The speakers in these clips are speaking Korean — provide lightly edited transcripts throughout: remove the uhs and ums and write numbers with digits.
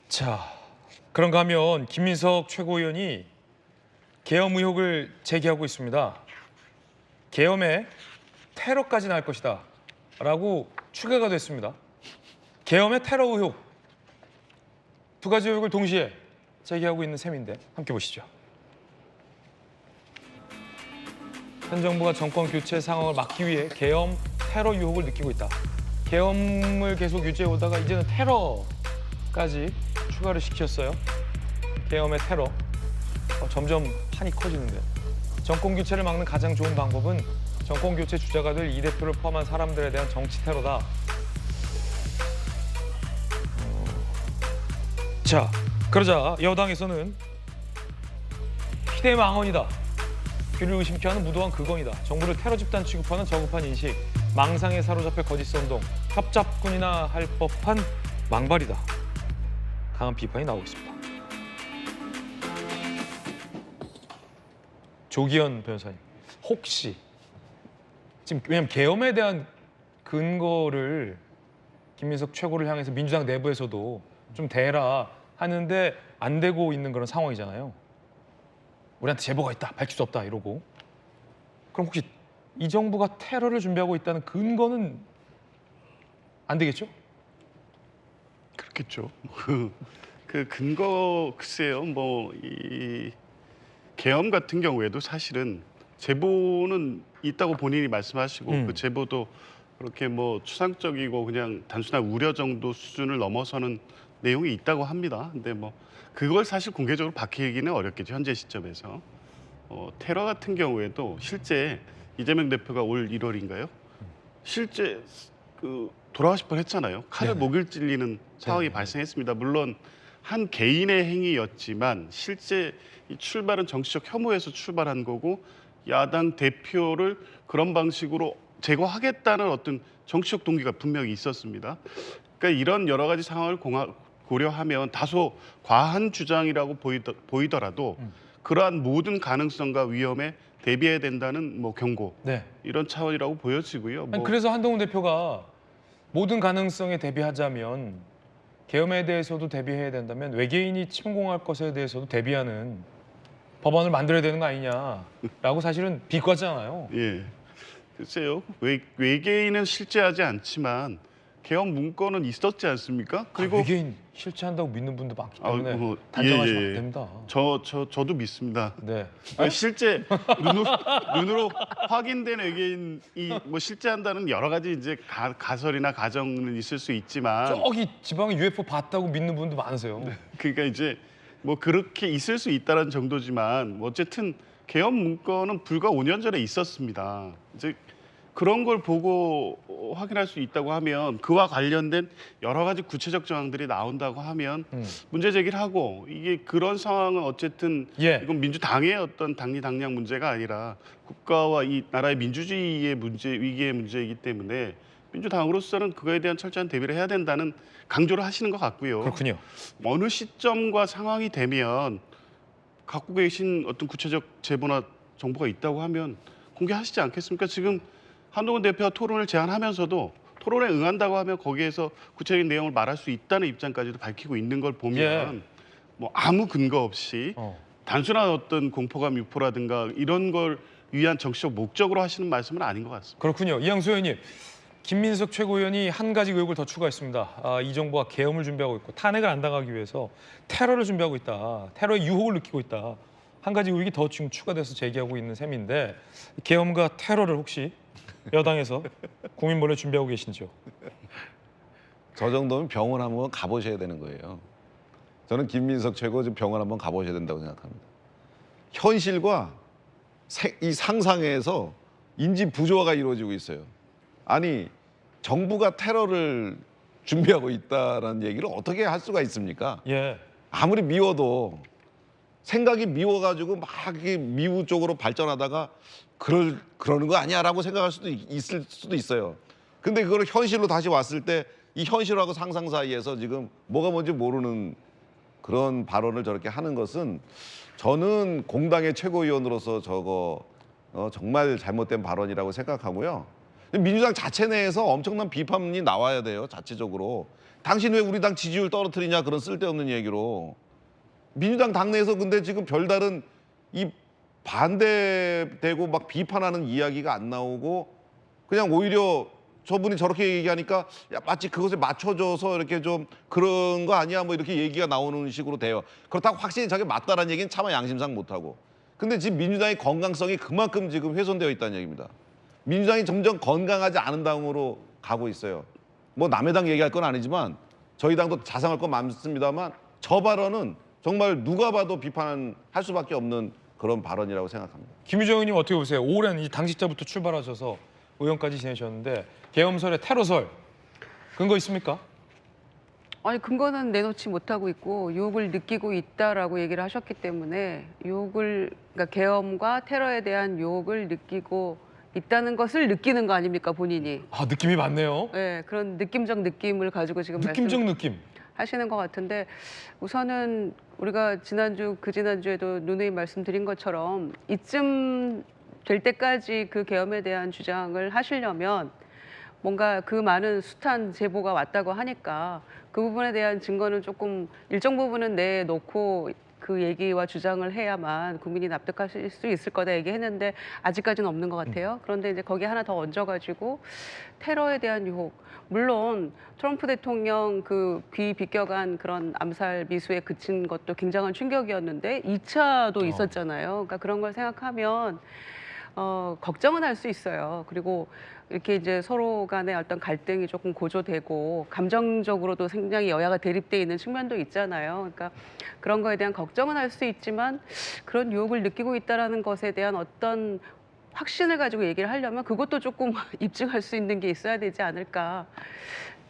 자, 그런가 하면 김민석 최고위원이 계엄 의혹을 제기하고 있습니다. 계엄에 테러까지 날 것이다 라고 추가가 됐습니다. 계엄의 테러 의혹, 두 가지 의혹을 동시에 제기하고 있는 셈인데 함께 보시죠. 현 정부가 정권 교체 상황을 막기 위해 계엄 테러 유혹을 느끼고 있다. 계엄을 계속 유지해 오다가 이제는 테러까지 추가를 시켰어요. 계엄의 테러. 점점 판이 커지는데. 정권 교체를 막는 가장 좋은 방법은 정권 교체 주자가 될 이 대표를 포함한 사람들에 대한 정치 테러다. 자, 그러자 여당에서는 희대망언이다. 귀를 의심케 하는 무도한 극언이다. 정부를 테러 집단 취급하는 저급한 인식, 망상에 사로잡혀 거짓 선동, 협잡군이나 할 법한 망발이다. 강한 비판이 나오고 있습니다. 조기현 변호사님, 혹시 지금 왜냐면 계엄에 대한 근거를 김민석 최고를 향해서 민주당 내부에서도 좀 대라 하는데 안 되고 있는 그런 상황이잖아요. 우리한테 제보가 있다, 밝힐 수 없다 이러고. 그럼 혹시 이 정부가 테러를 준비하고 있다는 근거는 안 되겠죠? 그렇겠죠. 그 근거 글쎄요. 뭐 이 계엄 같은 경우에도 사실은 제보는 있다고 본인이 말씀하시고 그 제보도 그렇게 뭐 추상적이고 그냥 단순한 우려 정도 수준을 넘어서는 내용이 있다고 합니다. 근데 뭐 그걸 사실 공개적으로 밝히기는 어렵겠죠. 현재 시점에서. 테러 같은 경우에도 실제 이재명 대표가 올 1월인가요? 실제 돌아가실 뻔했잖아요. 칼을 네네. 목을 찔리는 상황이 네네. 발생했습니다. 물론 한 개인의 행위였지만 실제 이 출발은 정치적 혐오에서 출발한 거고 야당 대표를 그런 방식으로 제거하겠다는 어떤 정치적 동기가 분명히 있었습니다. 그러니까 이런 여러 가지 상황을 고려하면 다소 과한 주장이라고 보이더라도 그러한 모든 가능성과 위험에 대비해야 된다는 뭐 경고 네. 이런 차원이라고 보여지고요. 아니, 그래서 한동훈 대표가 모든 가능성에 대비하자면 계엄에 대해서도 대비해야 된다면 외계인이 침공할 것에 대해서도 대비하는 법안을 만들어야 되는 거 아니냐라고 사실은 비꼬았잖아요. 예, 글쎄요. 외계인은 실제하지 않지만 계엄 문건은 있었지 않습니까? 그리고 외계인 실체한다고 믿는 분도 많기 때문에 뭐, 단정하시면 예, 예. 안 됩니다. 저도 믿습니다. 네. 그러니까 실제 눈으로 확인된 외계인이 뭐 실제한다는 여러 가지 이제 가설이나 가정은 있을 수 있지만 저기 지방에 UFO 봤다고 믿는 분도 많으세요. 그러니까 이제 뭐 그렇게 있을 수 있다는 정도지만 어쨌든 계엄 문건은 불과 5년 전에 있었습니다. 이제 그런 걸 보고 확인할 수 있다고 하면 그와 관련된 여러 가지 구체적 정황들이 나온다고 하면 문제 제기를 하고 이게 그런 상황은 어쨌든 예. 이건 민주당의 어떤 당리당량 문제가 아니라 국가와 이 나라의 민주주의의 문제, 위기의 문제이기 때문에 민주당으로서는 그거에 대한 철저한 대비를 해야 된다는 강조를 하시는 것 같고요. 그렇군요. 어느 시점과 상황이 되면 갖고 계신 어떤 구체적 제보나 정보가 있다고 하면 공개하시지 않겠습니까? 지금 한동훈 대표가 토론을 제안하면서도 토론에 응한다고 하면 거기에서 구체적인 내용을 말할 수 있다는 입장까지도 밝히고 있는 걸 보면 예. 뭐 아무 근거 없이 단순한 어떤 공포감 유포라든가 이런 걸 위한 정치적 목적으로 하시는 말씀은 아닌 것 같습니다. 그렇군요. 이양수 의원님, 김민석 최고위원이 한 가지 의혹을 더 추가했습니다. 이 정부가 계엄을 준비하고 있고 탄핵을 안 당하기 위해서 테러를 준비하고 있다. 테러의 유혹을 느끼고 있다. 한 가지 의혹이 더 지금 추가돼서 제기하고 있는 셈인데 계엄과 테러를 혹시 여당에서 국민 몰래 준비하고 계신지요? 저 정도면 병원 한번 가보셔야 되는 거예요. 저는 김민석 최고 좀 병원 한번 가보셔야 된다고 생각합니다. 현실과 이 상상에서 인지 부조화가 이루어지고 있어요. 아니 정부가 테러를 준비하고 있다라는 얘기를 어떻게 할 수가 있습니까? 예. 아무리 미워도 생각이 미워가지고 막 미우 쪽으로 발전하다가 그러는 거 아니야라고 생각할 수도 있을 수도 있어요. 근데 그걸 현실로 다시 왔을 때 이 현실하고 상상 사이에서 지금 뭐가 뭔지 모르는 그런 발언을 저렇게 하는 것은 저는 공당의 최고위원으로서 저거 정말 잘못된 발언이라고 생각하고요. 민주당 자체 내에서 엄청난 비판이 나와야 돼요. 자체적으로 당신 왜 우리 당 지지율 떨어뜨리냐 그런 쓸데없는 얘기로 민주당 당내에서 근데 지금 별다른 이 반대되고 막 비판하는 이야기가 안 나오고 그냥 오히려 저분이 저렇게 얘기하니까 야, 마치 그것에 맞춰줘서 이렇게 좀 그런 거 아니야 뭐 이렇게 얘기가 나오는 식으로 돼요. 그렇다고 확실히 저게 맞다라는 얘기는 차마 양심상 못하고. 근데 지금 민주당의 건강성이 그만큼 지금 훼손되어 있다는 얘기입니다. 민주당이 점점 건강하지 않은 당으로 가고 있어요. 뭐 남의 당 얘기할 건 아니지만 저희 당도 자상할 건 많습니다만 저 발언은 정말 누가 봐도 비판할 수밖에 없는 그런 발언이라고 생각합니다. 김유정 의원님 어떻게 보세요? 오랜 이 당직자부터 출발하셔서 의원까지 지내셨는데 계엄설의 테러설 근거 있습니까? 아니 근거는 내놓지 못하고 있고 유혹을 느끼고 있다라고 얘기를 하셨기 때문에 유혹을 그러니까 계엄과 테러에 대한 유혹을 느끼고 있다는 것을 느끼는 거 아닙니까 본인이? 아 느낌이 맞네요. 네, 그런 느낌적 느낌을 가지고 지금 느낌적 느낌. 하시는 것 같은데 우선은 우리가 지난주 그 지난주에도 누누이 말씀드린 것처럼 이쯤 될 때까지 그 계엄에 대한 주장을 하시려면 뭔가 그 많은 숱한 제보가 왔다고 하니까 그 부분에 대한 증거는 조금 일정 부분은 내놓고 그 얘기와 주장을 해야만 국민이 납득하실 수 있을 거다 얘기했는데 아직까지는 없는 것 같아요. 그런데 이제 거기에 하나 더 얹어가지고 테러에 대한 유혹. 물론 트럼프 대통령 그 귀 비껴간 그런 암살 미수에 그친 것도 굉장한 충격이었는데 2차도 있었잖아요. 그러니까 그런 걸 생각하면 걱정은 할 수 있어요. 그리고 이렇게 이제 서로 간의 어떤 갈등이 조금 고조되고 감정적으로도 굉장히 여야가 대립돼 있는 측면도 있잖아요. 그러니까 그런 거에 대한 걱정은 할 수 있지만 그런 유혹을 느끼고 있다라는 것에 대한 어떤 확신을 가지고 얘기를 하려면 그것도 조금 입증할 수 있는 게 있어야 되지 않을까.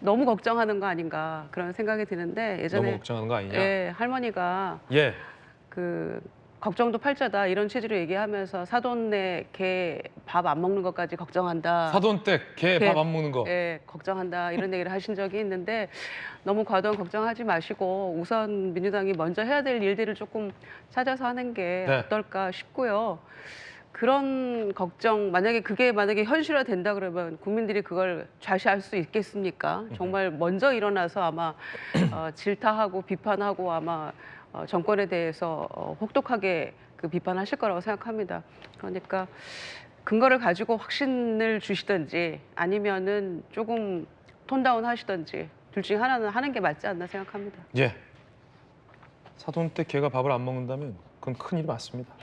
너무 걱정하는 거 아닌가 그런 생각이 드는데 예전에 너무 걱정하는 거 아니냐? 예, 할머니가 예. 그 걱정도 팔자다 이런 취지로 얘기하면서 사돈네 개 밥 안 먹는 것까지 걱정한다. 사돈댁 개 밥 안 먹는 거. 예, 걱정한다 이런 얘기를 하신 적이 있는데 너무 과도한 걱정하지 마시고 우선 민주당이 먼저 해야 될 일들을 조금 찾아서 하는 게 네. 어떨까 싶고요. 그런 걱정 만약에 현실화 된다 그러면 국민들이 그걸 좌시할 수 있겠습니까? 정말 먼저 일어나서 아마 질타하고 비판하고 아마 정권에 대해서 혹독하게 그 비판하실 거라고 생각합니다. 그러니까 근거를 가지고 확신을 주시든지 아니면은 조금 톤다운 하시든지 둘 중에 하나는 하는 게 맞지 않나 생각합니다. 예. 사돈댁 개가 밥을 안 먹는다면 그건 큰일이 맞습니다.